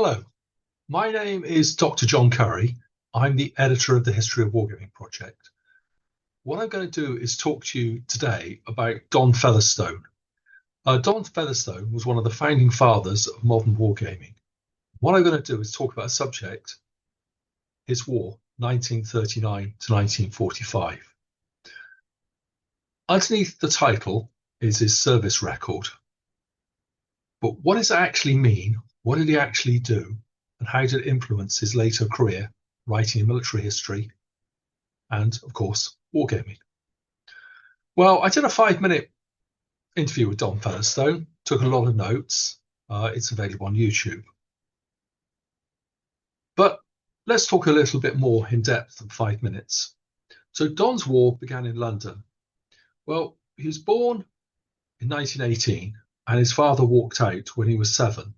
Hello, my name is Dr. John Curry. I'm the editor of the History of Wargaming project. What I'm going to do is talk to you today about Don Featherstone. Don Featherstone was one of the founding fathers of modern wargaming. What I'm going to do is talk about a subject, his war, 1939 to 1945. Underneath the title is his service record. But what does it actually mean? What did he actually do? And how did it influence his later career, writing in military history and, of course, wargaming? Well, I did a 5-minute interview with Don Featherstone, took a lot of notes. It's available on YouTube. But let's talk a little bit more in depth than 5 minutes. So Don's war began in London. Well, he was born in 1918 and his father walked out when he was 7.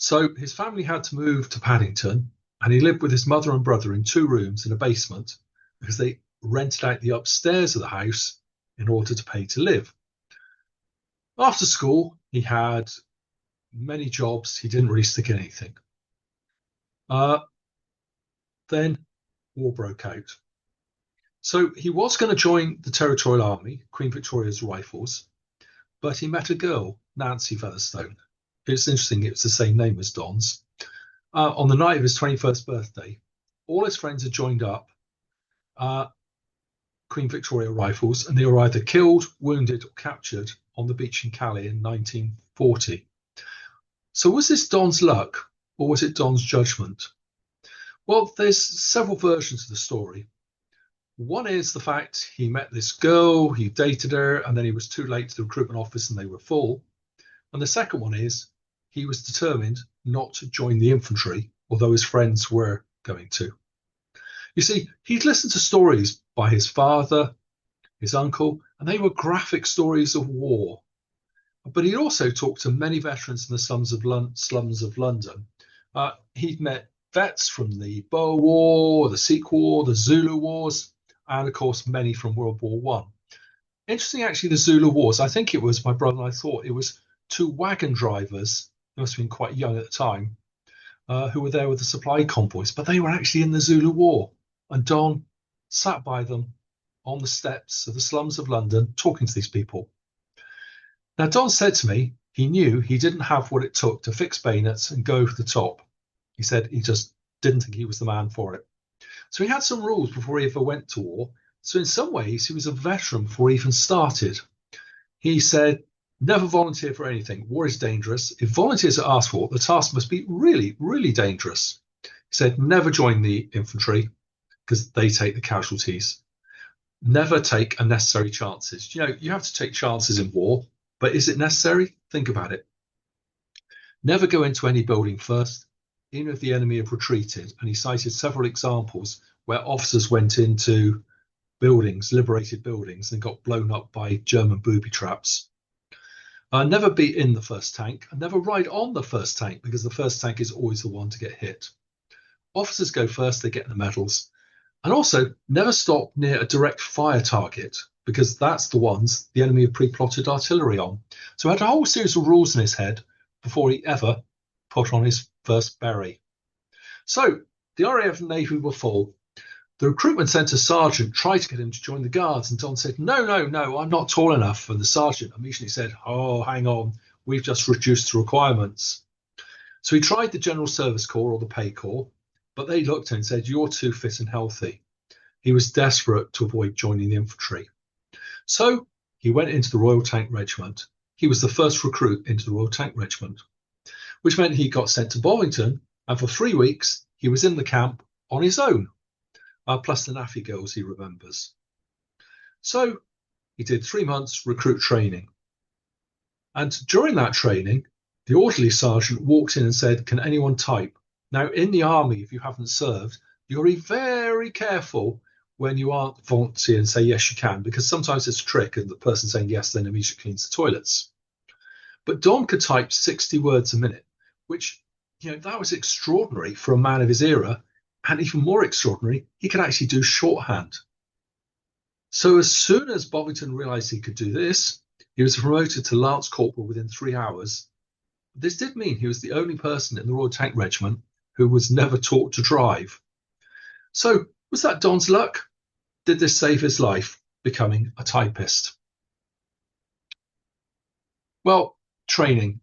So his family had to move to Paddington, and he lived with his mother and brother in 2 rooms in a basement because they rented out the upstairs of the house in order to pay to live. After school, he had many jobs. He didn't really stick in anything. Then war broke out. So he was going to join the Territorial Army, Queen Victoria's Rifles, but he met a girl, Nancy Featherstone. It's interesting, it was the same name as Don's. On the night of his 21st birthday, all his friends had joined up Queen Victoria Rifles, and they were either killed, wounded, or captured on the beach in Calais in 1940. So was this Don's luck, or was it Don's judgment? Well, there's several versions of the story. One is the fact he met this girl, he dated her, and then he was too late to the recruitment office and they were full. And the second one is he was determined not to join the infantry, although his friends were going to. You see, he'd listened to stories by his father, his uncle, and they were graphic stories of war. But he'd also talked to many veterans in the slums of London. He'd met vets from the Boer War, the Sikh War, the Zulu Wars, and of course many from World War One. Interesting, actually, the Zulu Wars. I think it was, my brother and I thought it was 2 wagon drivers, they must have been quite young at the time, who were there with the supply convoys, but they were actually in the Zulu War. And Don sat by them on the steps of the slums of London talking to these people. Now, Don said to me he knew he didn't have what it took to fix bayonets and go for the top. He said he just didn't think he was the man for it. So he had some rules before he ever went to war. So in some ways, he was a veteran before he even started. He said, never volunteer for anything. War is dangerous. If volunteers are asked for, the task must be really, really dangerous. He said, never join the infantry because they take the casualties. Never take unnecessary chances. You know, you have to take chances in war, but is it necessary? Think about it. Never go into any building first, even if the enemy have retreated. And he cited several examples where officers went into buildings, liberated buildings, and got blown up by German booby traps. Never be in the first tank, and never ride on the first tank because the first tank is always the one to get hit. Officers go first, they get the medals. And also, never stop near a direct fire target because that's the ones the enemy have pre-plotted artillery on. So he had a whole series of rules in his head before he ever put on his first berry. So the RAF and Navy were full. The recruitment centre sergeant tried to get him to join the guards, and Don said, no, I'm not tall enough. And the sergeant immediately said, oh, hang on, we've just reduced the requirements. So he tried the General Service Corps or the Pay Corps, but they looked at him and said, you're too fit and healthy. He was desperate to avoid joining the infantry. So he went into the Royal Tank Regiment. He was the first recruit into the Royal Tank Regiment, which meant he got sent to Bovington, and for 3 weeks he was in the camp on his own. Plus the NAFI girls he remembers. So he did 3 months recruit training. And during that training, the orderly sergeant walked in and said, can anyone type? Now, in the army, if you haven't served, you'll be very careful when you aren't volunteer and say, yes, you can, because sometimes it's a trick and the person saying yes then immediately cleans the toilets. But Don could type 60 words a minute, which, you know, that was extraordinary for a man of his era. And even more extraordinary, he could actually do shorthand. So as soon as Bovington realized he could do this, he was promoted to Lance Corporal within 3 hours This did mean he was the only person in the Royal Tank Regiment who was never taught to drive. So, was that Don's luck? Did this save his life, becoming a typist? Well, training.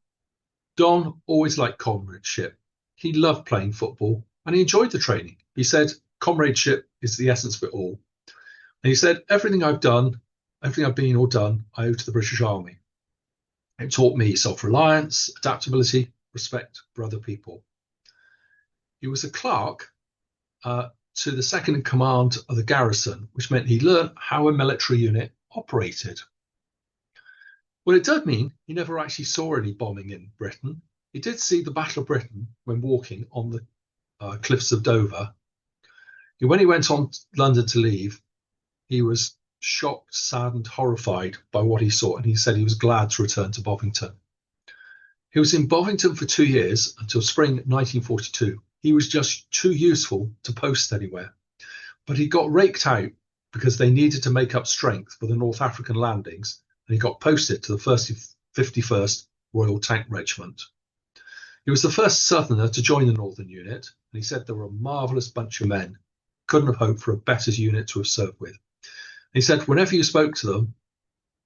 Don always liked comradeship. He loved playing football and he enjoyed the training. He said, comradeship is the essence of it all. And he said, everything I've done, everything I've been or done, I owe to the British Army. It taught me self-reliance, adaptability, respect for other people. He was a clerk to the second in command of the garrison, which meant he learned how a military unit operated. Well, it did mean he never actually saw any bombing in Britain. He did see the Battle of Britain when walking on the cliffs of Dover. When he went on London to leave, he was shocked, saddened, horrified by what he saw, and he said he was glad to return to Bovington. He was in Bovington for 2 years until spring 1942. He was just too useful to post anywhere. But he got raked out because they needed to make up strength for the North African landings, and he got posted to the 51st Royal Tank Regiment. He was the first Southerner to join the Northern Unit, and he said they were a marvellous bunch of men. Couldn't have hoped for a better unit to have served with. He said whenever you spoke to them,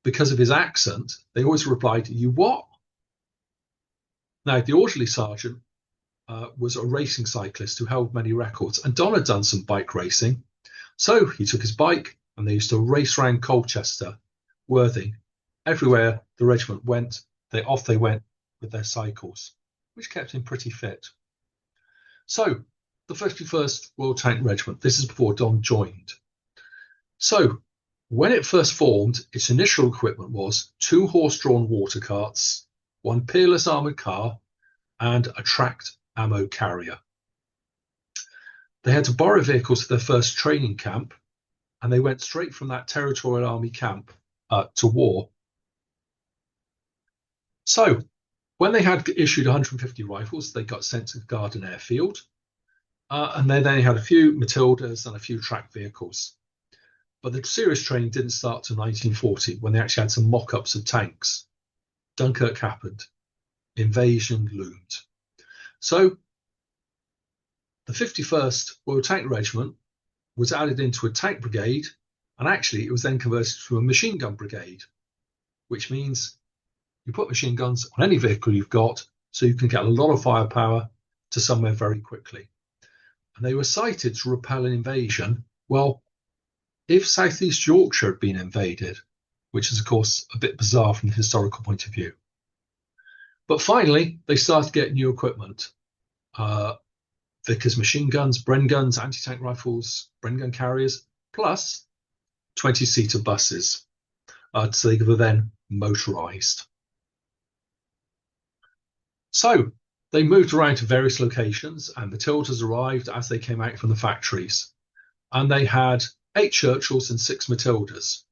because of his accent, they always replied, "You what?" Now, the orderly sergeant was a racing cyclist who held many records, and Don had done some bike racing. So he took his bike and they used to race around Colchester, Worthing. Everywhere the regiment went, off they went with their cycles, which kept him pretty fit. So, the 51st Royal Tank Regiment, this is before Don joined. So, when it first formed, its initial equipment was 2 horse-drawn water carts, 1 peerless armoured car, and a tracked ammo carrier. They had to borrow vehicles for their first training camp, and they went straight from that Territorial Army camp to war. So, when they had issued 150 rifles, they got sent to the Garden Airfield, and then they had a few Matildas and a few tracked vehicles. But the serious training didn't start till 1940, when they actually had some mock-ups of tanks. Dunkirk happened. Invasion loomed. So, the 51st Royal Tank Regiment was added into a tank brigade, and actually it was then converted to a machine gun brigade, which means you put machine guns on any vehicle you've got so you can get a lot of firepower to somewhere very quickly. And they were cited to repel an invasion. Well, if South East Yorkshire had been invaded, which is, of course, a bit bizarre from the historical point of view. But finally, they started to get new equipment. Vickers machine guns, Bren guns, anti-tank rifles, Bren gun carriers, plus 20-seater buses. So they were then motorised. So they moved around to various locations, and Matildas arrived as they came out from the factories. And they had 8 Churchills and 6 Matildas.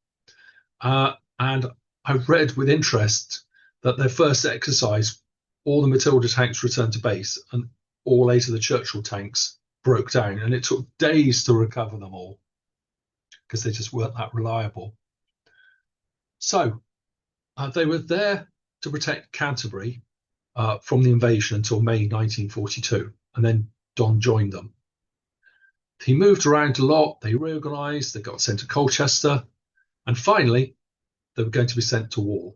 And I read with interest that their first exercise, all the Matilda tanks returned to base, and all 8 of the Churchill tanks broke down, and it took days to recover them all because they just weren't that reliable. So they were there to protect Canterbury from the invasion until May 1942, and then Don joined them. He moved around a lot, they reorganised, they got sent to Colchester, and finally they were going to be sent to war.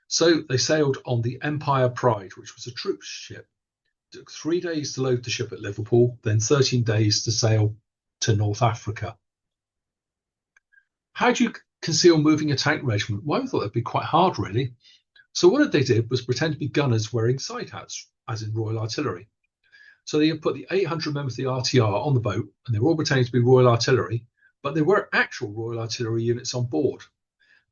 So they sailed on the Empire Pride, which was a troop ship. It took 3 days to load the ship at Liverpool, then 13 days to sail to North Africa. How do you conceal moving a tank regiment? Well, I thought that'd be quite hard, really. So what they did was pretend to be gunners wearing side hats, as in Royal Artillery. So they put the 800 members of the RTR on the boat, and they were all pretending to be Royal Artillery, but they weren't actual Royal Artillery units on board.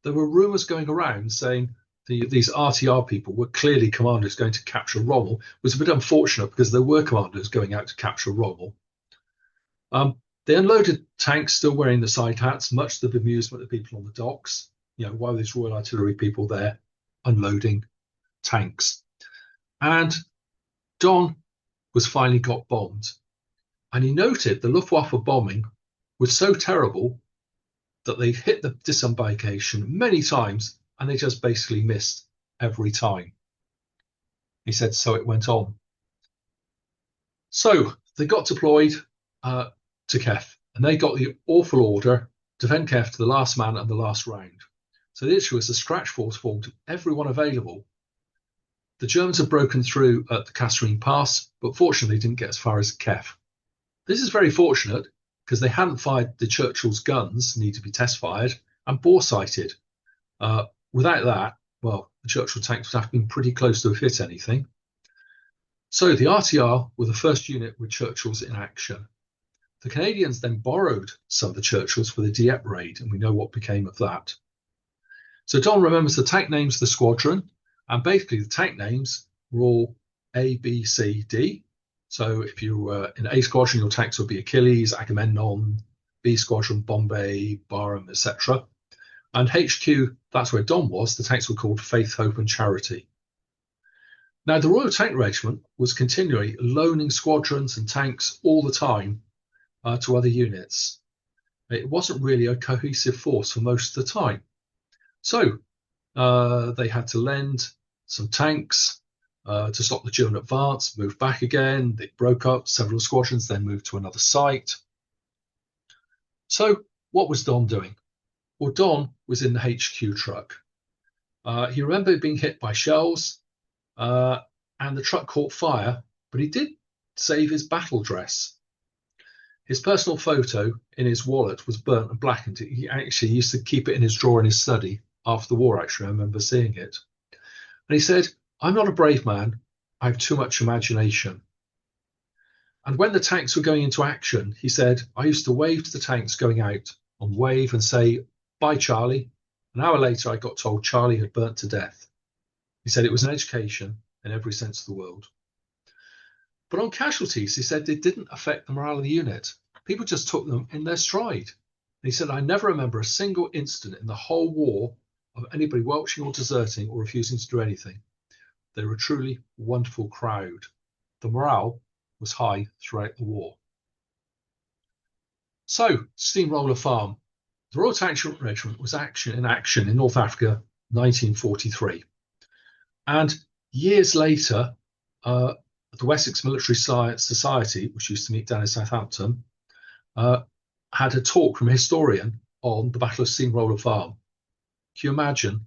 There were rumours going around saying these RTR people were clearly commanders going to capture Rommel. It was a bit unfortunate because there were commanders going out to capture Rommel. They unloaded tanks still wearing the side hats, much to the bemusement of people on the docks. Why were these Royal Artillery people there unloading tanks? And Don was finally got bombed. And he noted the Luftwaffe bombing was so terrible that they hit the disembarkation many times and they just basically missed every time. He said, so it went on. So they got deployed to Kiev, and they got the awful order, defend Kiev to the last man and the last round. So the issue is a scratch force formed of everyone available. The Germans had broken through at the Kasserine Pass, but fortunately didn't get as far as Kiev. This is very fortunate because they hadn't fired the Churchill's guns, need to be test fired, and bore sighted. Without that, well, the Churchill tanks would have been pretty close to have hit anything. So the RTR were the first unit with Churchills in action. The Canadians then borrowed some of the Churchills for the Dieppe raid, and we know what became of that. So Don remembers the tank names of the squadron, and basically the tank names were all A, B, C, D. So if you were in A squadron, your tanks would be Achilles, Agamemnon, B squadron, Bombay, Barham, etc. And HQ, that's where Don was, the tanks were called Faith, Hope and Charity. Now, the Royal Tank Regiment was continually loaning squadrons and tanks all the time to other units. It wasn't really a cohesive force for most of the time. So they had to lend some tanks to stop the German advance, move back again. They broke up several squadrons, then moved to another site. So what was Don doing? Well, Don was in the HQ truck. He remembered being hit by shells, and the truck caught fire, but he did save his battle dress. His personal photo in his wallet was burnt and blackened. He actually used to keep it in his drawer in his study after the war, actually. I remember seeing it. And he said, I'm not a brave man. I have too much imagination. And when the tanks were going into action, he said, I used to wave to the tanks going out and wave and say, bye, Charlie. An hour later, I got told Charlie had burnt to death. He said it was an education in every sense of the word. But on casualties, he said they didn't affect the morale of the unit. People just took them in their stride. And he said, I never remember a single incident in the whole war of anybody welching or deserting or refusing to do anything. They were a truly wonderful crowd. The morale was high throughout the war. So, Steamroller Farm. The Royal Tank Regiment was in action in North Africa, 1943. And years later, the Wessex Military Society, which used to meet down in Southampton, had a talk from a historian on the Battle of Steamroller Farm. Can you imagine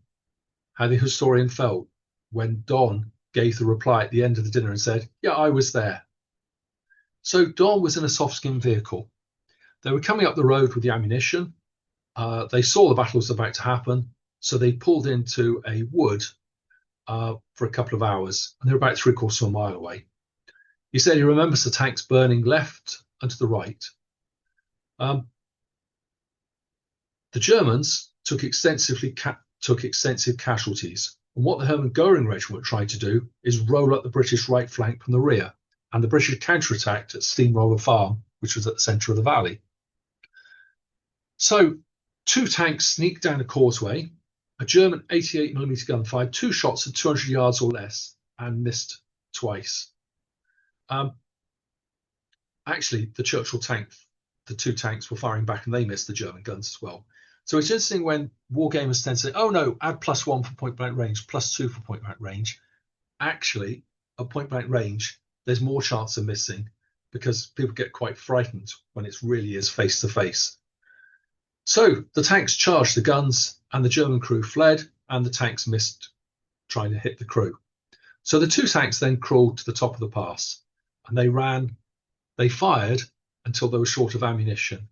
how the historian felt when Don gave the reply at the end of the dinner and said, yeah, I was there. So Don was in a soft-skin vehicle. They were coming up the road with the ammunition. They saw the battle was about to happen, so they pulled into a wood for a couple of hours, and they were about 3/4 of a mile away. He said he remembers the tanks burning left and to the right. The Germans took extensive casualties, and what the Hermann Goering Regiment tried to do is roll up the British right flank from the rear, and the British counterattacked at Steamroller Farm, which was at the centre of the valley. So 2 tanks sneaked down a causeway. A German 88mm gun fired 2 shots at 200 yards or less and missed twice. Actually, the Churchill tank, the 2 tanks were firing back and they missed the German guns as well. So it's interesting when wargamers tend to say, oh no, add +1 for point blank range, +2 for point blank range. Actually, at point blank range, there's more chance of missing because people get quite frightened when it really is face to face. So the tanks charged the guns and the German crew fled, and the tanks missed trying to hit the crew. So the 2 tanks then crawled to the top of the pass, and they fired until they were short of ammunition.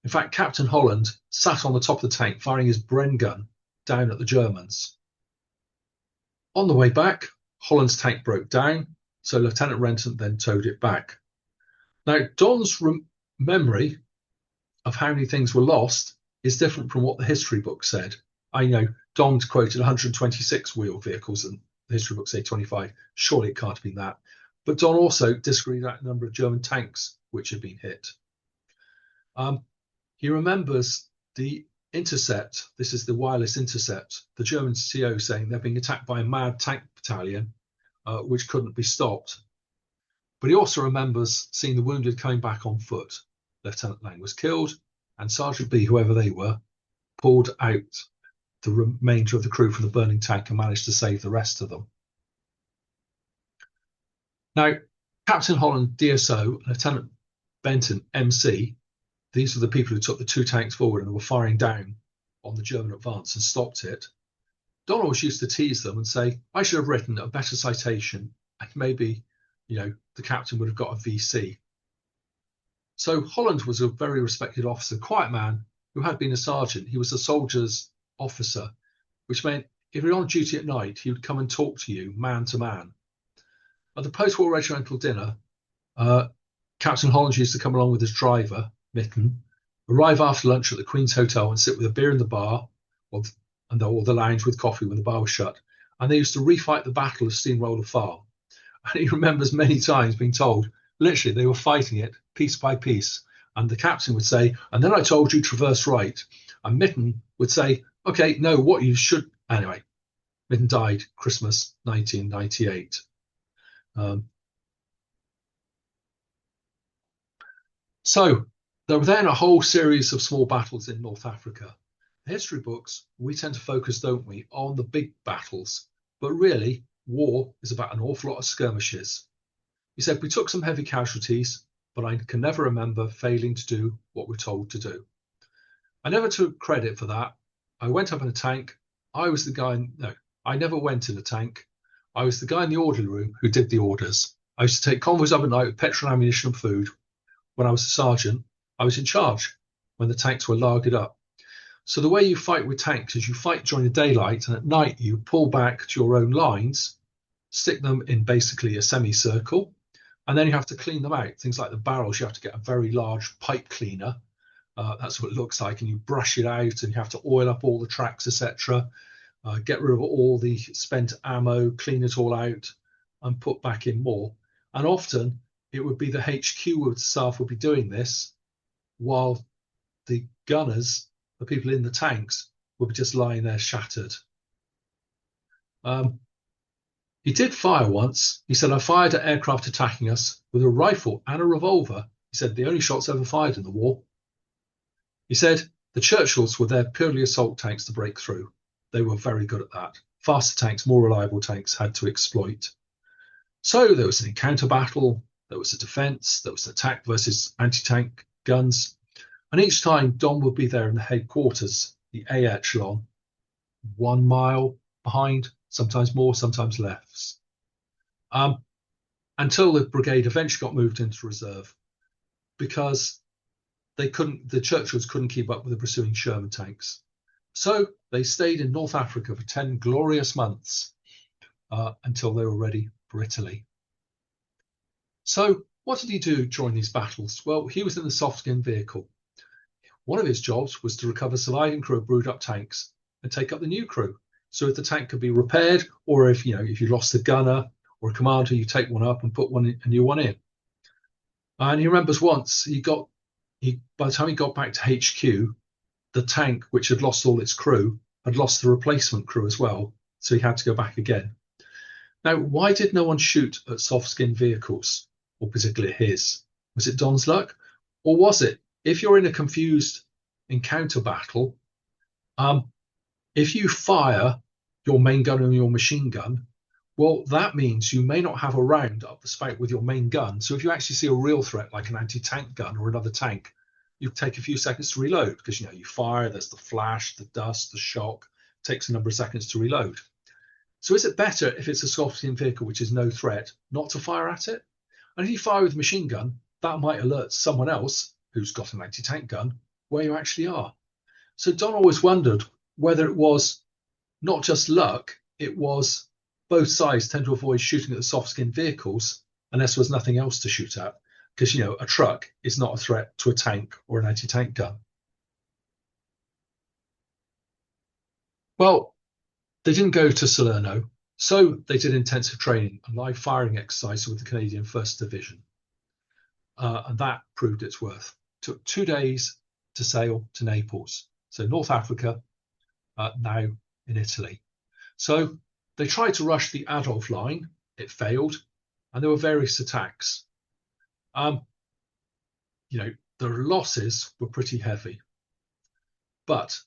In fact, Captain Holland sat on the top of the tank firing his Bren gun down at the Germans. On the way back, Holland's tank broke down, so Lieutenant Renton then towed it back. Now, Don's memory of how many things were lost is different from what the history book said. I know Don's quoted 126 wheeled vehicles and the history books say 25. Surely it can't have been that. But Don also disagreed about the number of German tanks which had been hit. He remembers the intercept. This is the wireless intercept. The German CO saying they're being attacked by a mad tank battalion, which couldn't be stopped. But he also remembers seeing the wounded coming back on foot. Lieutenant Lang was killed, and Sergeant B, whoever they were, pulled out the remainder of the crew from the burning tank and managed to save the rest of them. Now, Captain Holland, DSO, and Lieutenant Benton, MC, these were the people who took the two tanks forward and were firing down on the German advance and stopped it. Don always used to tease them and say, I should have written a better citation, and maybe, the captain would have got a VC. So Holland was a very respected officer, quiet man who had been a sergeant. He was a soldier's officer, which meant if you're on duty at night, he would come and talk to you man to man. At the post-war regimental dinner, Captain Holland used to come along with his driver, Mitten, arrive after lunch at the Queen's Hotel and sit with a beer in the bar or the lounge with coffee when the bar was shut. And they used to refight the Battle of Steamroller Farm. And he remembers many times being told, literally, they were fighting it piece by piece. And the captain would say, and then I told you traverse right. And Mitten would say, okay, no, what you should. Anyway, Mitten died Christmas 1998. So there were then a whole series of small battles in North Africa. The history books, we tend to focus, don't we, on the big battles. But really, war is about an awful lot of skirmishes. He said, we took some heavy casualties, but I can never remember failing to do what we're told to do. I never took credit for that. I went up in a tank. I was the guy. No, I never went in a tank. I was the guy in the orderly room who did the orders. I used to take convoys up at night with petrol, ammunition, and food. When I was a sergeant, I was in charge when the tanks were lagered up. So the way you fight with tanks is you fight during the daylight, and at night you pull back to your own lines, stick them in basically a semicircle, and then you have to clean them out. Things like the barrels, you have to get a very large pipe cleaner. That's what it looks like, and you brush it out, and you have to oil up all the tracks, etc. Get rid of all the spent ammo, clean it all out, and put back in more. And often it would be the HQ staff would be doing this, while the gunners, the people in the tanks, would be just lying there shattered. He did fire once. He said, I fired at aircraft attacking us with a rifle and a revolver. He said, the only shots ever fired in the war. He said, the Churchills were there purely assault tanks to break through. They were very good at that. Faster tanks, more reliable tanks had to exploit. So there was an encounter battle, there was a defence, there was an attack versus anti-tank guns. And each time Don would be there in the headquarters, the A echelon, 1 mile behind, sometimes more, sometimes less, until the brigade eventually got moved into reserve because the Churchills couldn't keep up with the pursuing Sherman tanks. So they stayed in North Africa for 10 glorious months until they were ready for Italy. So what did he do during these battles? Well, he was in the soft-skin vehicle. One of his jobs was to recover surviving crew of brewed up tanks and take up the new crew. So if the tank could be repaired, or if you lost a gunner or a commander, you take one up and put a new one in. And he remembers once by the time he got back to HQ, the tank, which had lost all its crew, had lost the replacement crew as well. So he had to go back again. Now, why did no one shoot at soft-skin vehicles, or particularly his? Was it Don's luck? Or was it, if you're in a confused encounter battle, if you fire your main gun and your machine gun, well, that means you may not have a round up the spout with your main gun. So if you actually see a real threat, like an anti-tank gun or another tank, you take a few seconds to reload because, you fire, there's the flash, the dust, the shock, it takes a number of seconds to reload. So is it better if it's a soft-skin vehicle, which is no threat, not to fire at it? And if you fire with a machine gun, that might alert someone else who's got an anti-tank gun where you actually are. So Don always wondered whether it was not just luck, it was both sides tend to avoid shooting at the soft-skin vehicles unless there was nothing else to shoot at, because, a truck is not a threat to a tank or an anti-tank gun. Well, they didn't go to Salerno, so they did intensive training and live firing exercises with the Canadian 1st Division. And that proved its worth. It took 2 days to sail to Naples. So North Africa, now in Italy. So they tried to rush the Adolf line. It failed. And there were various attacks. The losses were pretty heavy. But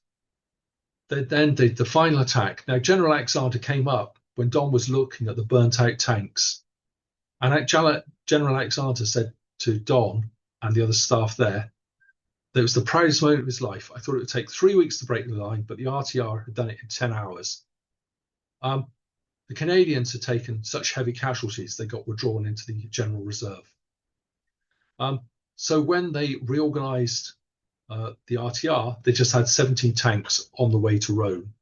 they then did the final attack. Now, General Alexander came up when Don was looking at the burnt out tanks. And General Alexander said to Don and the other staff there that it was the proudest moment of his life. I thought it would take 3 weeks to break the line, but the RTR had done it in 10 hours. The Canadians had taken such heavy casualties, they got withdrawn into the General Reserve. So when they reorganized the RTR, they just had 17 tanks on the way to Rome.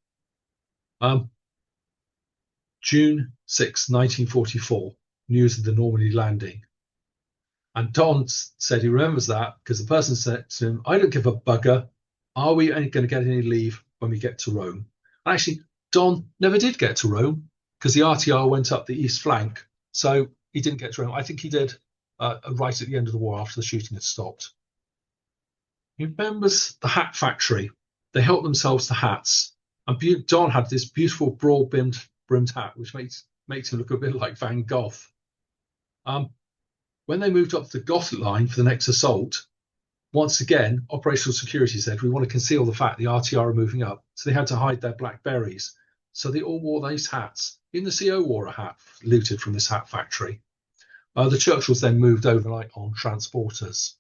June 6, 1944, news of the Normandy landing. And Don said he remembers that because the person said to him, I don't give a bugger. Are we going to get any leave when we get to Rome? And actually, Don never did get to Rome because the RTR went up the east flank. So he didn't get to Rome. I think he did right at the end of the war after the shooting had stopped. He remembers the hat factory. They helped themselves to hats. And Don had this beautiful broad-brimmed hat, which makes him look a bit like Van Gogh. When they moved up to the Gothic line for the next assault, once again, operational security said, we want to conceal the fact the RTR are moving up. So they had to hide their black berries. So they all wore these hats. Even the CO wore a hat looted from this hat factory. The Churchills then moved overnight on transporters.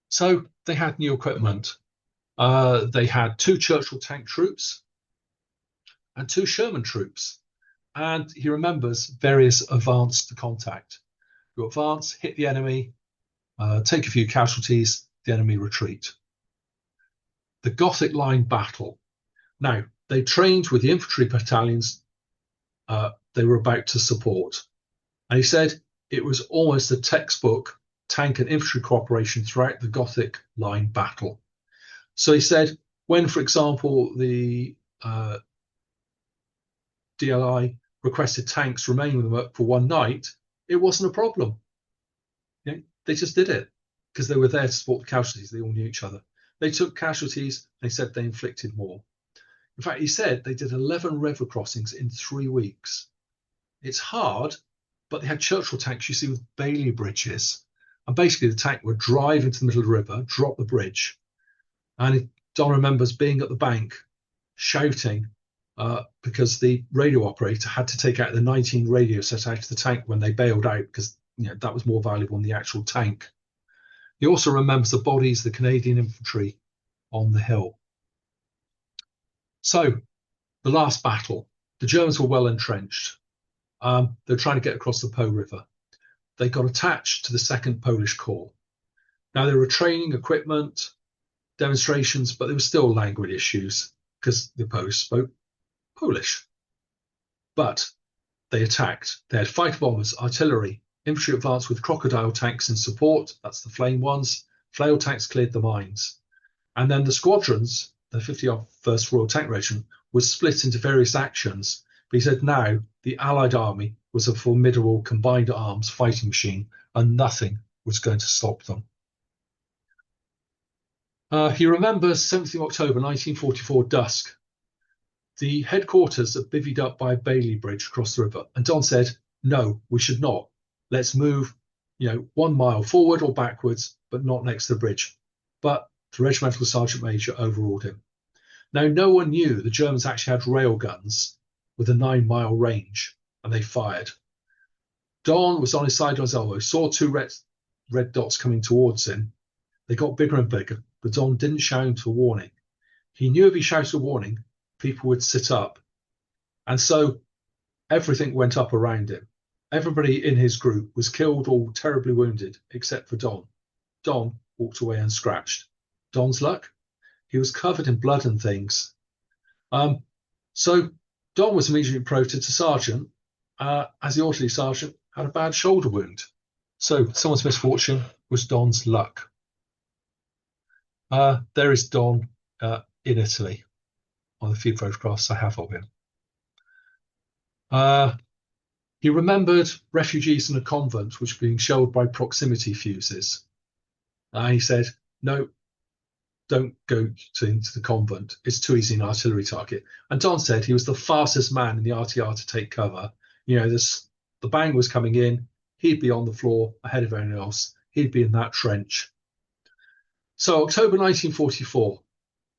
So they had new equipment. They had 2 Churchill tank troops and 2 Sherman troops. And he remembers various advance to contact. You advance, hit the enemy, take a few casualties, the enemy retreat. The Gothic Line battle. Now, they trained with the infantry battalions they were about to support. And he said it was almost a textbook tank and infantry cooperation throughout the Gothic Line battle. So he said when, for example, the DLI requested tanks remain with them for one night, it wasn't a problem. You know, they just did it because they were there to support the casualties. They all knew each other. They took casualties. They said they inflicted more. In fact, he said they did 11 river crossings in 3 weeks. It's hard, but they had Churchill tanks, you see, with Bailey bridges. And basically the tank would drive into the middle of the river, drop the bridge. And Don remembers being at the bank shouting because the radio operator had to take out the 19 radio set out of the tank when they bailed out because that was more valuable than the actual tank. He also remembers the bodies of the Canadian infantry on the hill. So the last battle, the Germans were well entrenched. They're trying to get across the Po River. They got attached to the 2nd Polish Corps. Now they were training, equipment, demonstrations, but there were still language issues because the Polish spoke Polish. But they attacked. They had fighter bombers, artillery, infantry advanced with crocodile tanks in support. That's the flame ones. Flail tanks cleared the mines. And then the squadrons, the 51st Royal Tank Regiment, was split into various actions. But he said now the Allied army was a formidable combined arms fighting machine and nothing was going to stop them. He remembers 7th of October 1944 dusk. The headquarters are bivvied up by a Bailey bridge across the river. And Don said, no, we should not. Let's move 1 mile forward or backwards, but not next to the bridge. But the regimental sergeant major overruled him. Now, no one knew the Germans actually had rail guns with a 9-mile range, and they fired. Don was on his side on his elbow, saw 2 red dots coming towards him. They got bigger and bigger, but Don didn't shout a warning. He knew if he shouted a warning, people would sit up. And so everything went up around him. Everybody in his group was killed or terribly wounded, except for Don. Don walked away unscratched. Don's luck? He was covered in blood and things. So Don was immediately promoted to sergeant, as the orderly sergeant had a bad shoulder wound. So someone's misfortune was Don's luck. There is Don in Italy on the few photographs I have of him. He remembered refugees in a convent which were being shelled by proximity fuses. He said, no, don't go into the convent. It's too easy an artillery target. And Don said he was the fastest man in the RTR to take cover. The bang was coming in. He'd be on the floor ahead of anyone else. He'd be in that trench. So October 1944,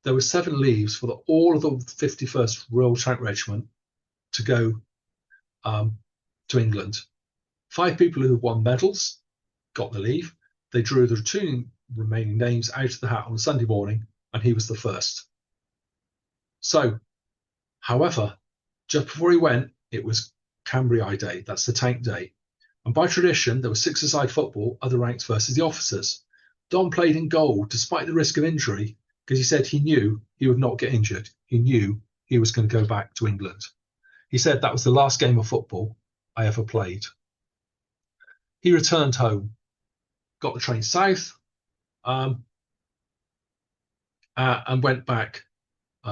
there were 7 leaves for all of the 51st Royal Tank Regiment to go to England. 5 people who won medals got the leave. They drew the 2 remaining names out of the hat on a Sunday morning, and he was the first. So, however, just before he went, it was Cambrai Day. That's the tank day. And by tradition, there was 6-a-side football, other ranks versus the officers. Don played in goal despite the risk of injury because he said he knew he would not get injured. He knew he was going to go back to England. He said that was the last game of football I ever played. He returned home, got the train south, and went back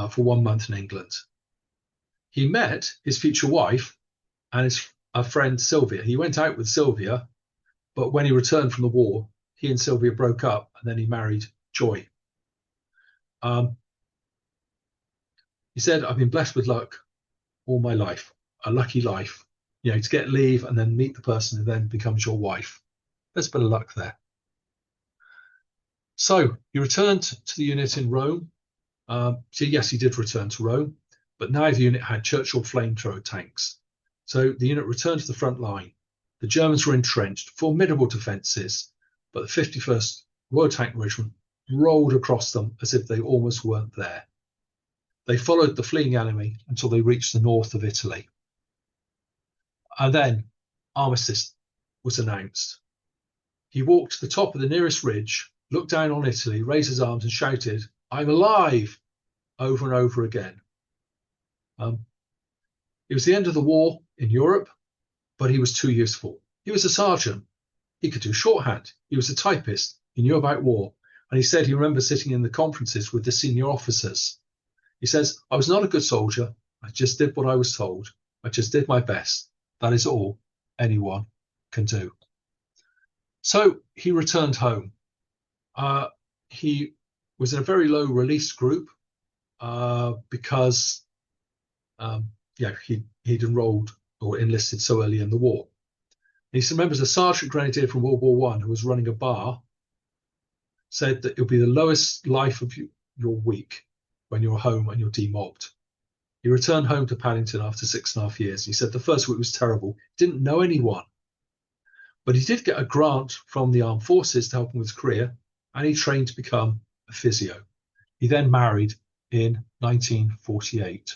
for 1 month in England. He met his future wife and his friend Sylvia. He went out with Sylvia, but when he returned from the war, he and Sylvia broke up, and then he married Joy. He said, I've been blessed with luck all my life, a lucky life, to get leave and then meet the person who then becomes your wife. There's a bit of luck there. So he returned to the unit in Rome. So yes, he did return to Rome, but now the unit had Churchill flamethrower tanks. So the unit returned to the front line. The Germans were entrenched, formidable defences, but the 51st Royal Tank Regiment rolled across them as if they almost weren't there. They followed the fleeing enemy until they reached the north of Italy. And then armistice was announced. He walked to the top of the nearest ridge, looked down on Italy, raised his arms and shouted, "I'm alive," over and over again. It was the end of the war in Europe, but he was too useful. He was a sergeant. He could do shorthand. He was a typist. He knew about war. And he said he remembers sitting in the conferences with the senior officers. He says, I was not a good soldier. I just did what I was told. I just did my best. That is all anyone can do. So he returned home. He was in a very low release group because he'd enrolled or enlisted so early in the war. And he remembers a sergeant grenadier from World War I who was running a bar said that it'll be the lowest life of your week when you're home and you're demobbed. He returned home to Paddington after 6.5 years. He said the first week was terrible. Didn't know anyone. But he did get a grant from the armed forces to help him with his career, and he trained to become a physio. He then married in 1948.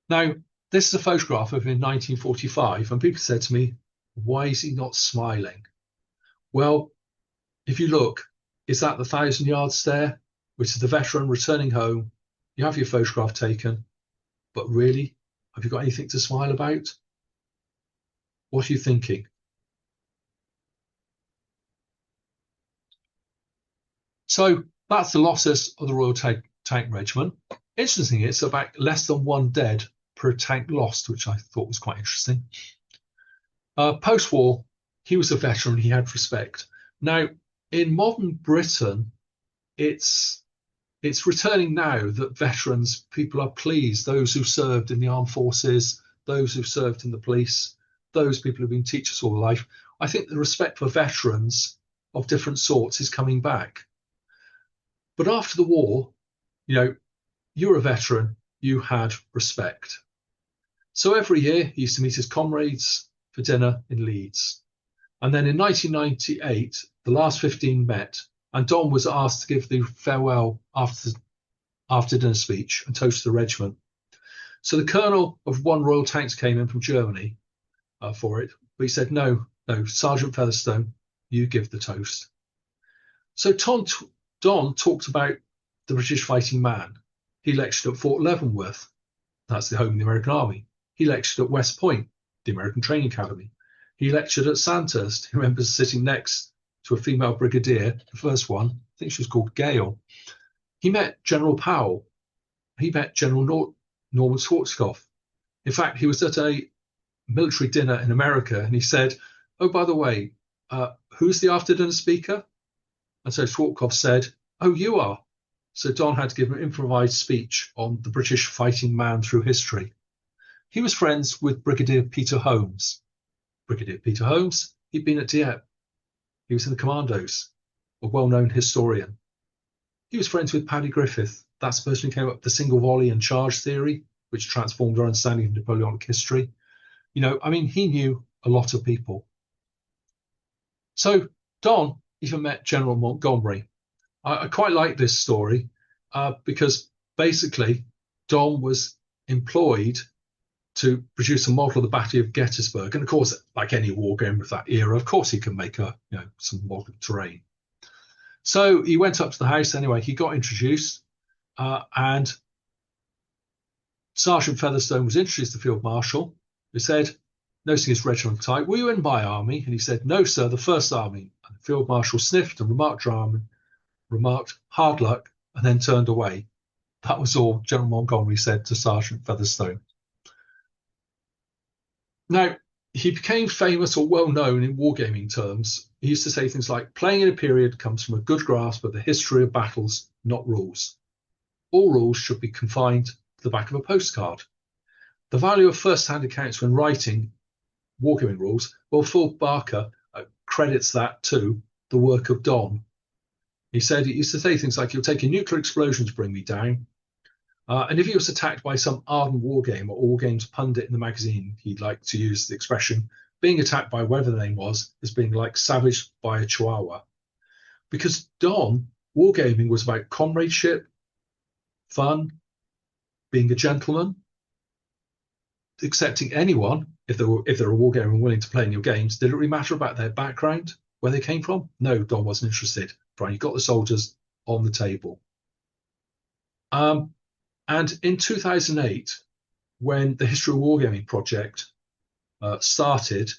Now, this is a photograph of him in 1945, and people said to me, why is he not smiling? Well, if you look, is that the 1,000-yard stare, which is the veteran returning home? You have your photograph taken, but really, have you got anything to smile about? What are you thinking? So that's the losses of the Royal Tank Regiment. Interestingly, it's about less than 1 dead per tank lost, which I thought was quite interesting. Post-war, he was a veteran. He had respect. Now, in modern Britain, it's returning now that veterans, people are pleased. Those who served in the armed forces, those who served in the police, those people who've been teachers all their life. I think the respect for veterans of different sorts is coming back. But after the war, you were a veteran, you had respect. So every year he used to meet his comrades for dinner in Leeds. And then in 1998, the last 15 met, and Don was asked to give the farewell after dinner speech and toast the regiment. So the colonel of 1 Royal Tanks came in from Germany for it, but he said, no, Sergeant Featherstone, you give the toast. So Don talked about the British fighting man. He lectured at Fort Leavenworth, that's the home of the American Army. He lectured at West Point, the American Training Academy. He lectured at Sandhurst. He remembers sitting next to a female brigadier, the first one, I think she was called Gail. He met General Powell. He met General Norman Schwarzkopf. In fact, he was at a military dinner in America, and he said, oh, by the way, who's the after dinner speaker? And so Schwarzkopf said, oh, you are. So Don had to give an improvised speech on the British fighting man through history. He was friends with Brigadier Peter Holmes. Brigadier Peter Holmes, he'd been at Dieppe. He was in the Commandos, a well-known historian. He was friends with Paddy Griffith. That's the person who came up with the single volley and charge theory, which transformed our understanding of Napoleonic history. He knew a lot of people. So Don even met General Montgomery. I quite like this story because basically Don was employed to produce a model of the Battle of Gettysburg. And of course, like any war game of that era, of course he can make some model of terrain. So he went up to the house anyway. He got introduced, and Sergeant Featherstone was introduced to the Field Marshal, who said, noticing his regimental type, "Were you in my army?" And he said, "No, sir, the First Army." And the Field Marshal sniffed and remarked, "Hard luck," and then turned away. That was all General Montgomery said to Sergeant Featherstone. Now, he became famous or well known in wargaming terms. He used to say things like, "Playing in a period comes from a good grasp of the history of battles, not rules. All rules should be confined to the back of a postcard." The value of first-hand accounts when writing wargaming rules, well, Phil Barker credits that to the work of Don. He used to say things like, "It'll take a nuclear explosion to bring me down." And if he was attacked by some ardent wargamer or war games pundit in the magazine, he'd like to use the expression, being attacked by whatever the name was, as being like savaged by a chihuahua. Because Don, wargaming was about comradeship, fun, being a gentleman, accepting anyone if they're a wargamer and willing to play in your games. Did it really matter about their background, where they came from? No, Don wasn't interested. Brian, you got the soldiers on the table. And in 2008, when the History of Wargaming project started,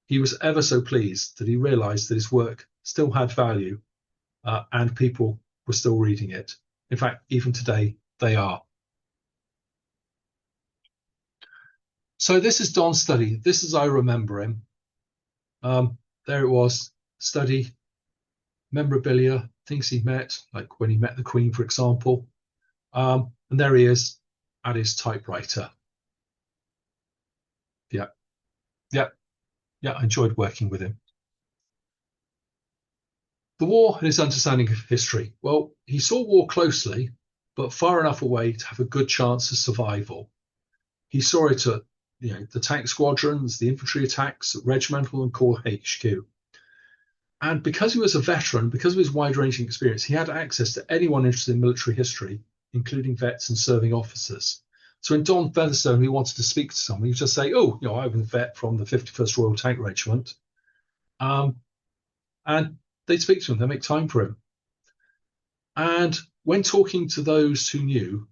he was ever so pleased that he realized that his work still had value and people were still reading it. In fact, even today, they are. So this is Don's study. This is I remember him. There it was, study, memorabilia, things he met, like when he met the Queen, for example. And there he is at his typewriter. Yeah, I enjoyed working with him. The war and his understanding of history. Well, he saw war closely, but far enough away to have a good chance of survival. He saw it at the tank squadrons, the infantry attacks, at regimental and corps HQ. And because he was a veteran, because of his wide-ranging experience, he had access to anyone interested in military history, including vets and serving officers. So when Don Featherstone, who wanted to speak to someone, he would just say, "Oh, I was a vet from the 51st Royal Tank Regiment." And they'd speak to him, they'd make time for him. And when talking to those who knew,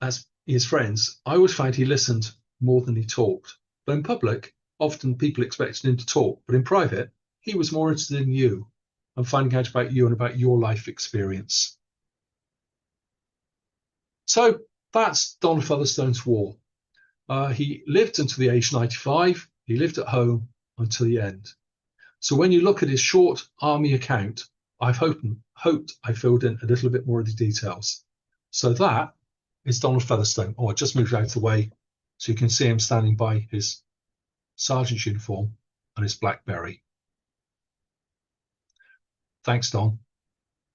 as his friends, I always found he listened more than he talked. But in public, often people expected him to talk, but in private, he was more interested in you and finding out about you and about your life experience. So that's Don Featherstone's war. He lived until the age 95. He lived at home until the end. So when you look at his short army account, I've hoped I filled in a little bit more of the details. So that is Donald Featherstone. Oh, I just moved out of the way so you can see him standing by his sergeant's uniform and his BlackBerry. Thanks, Don.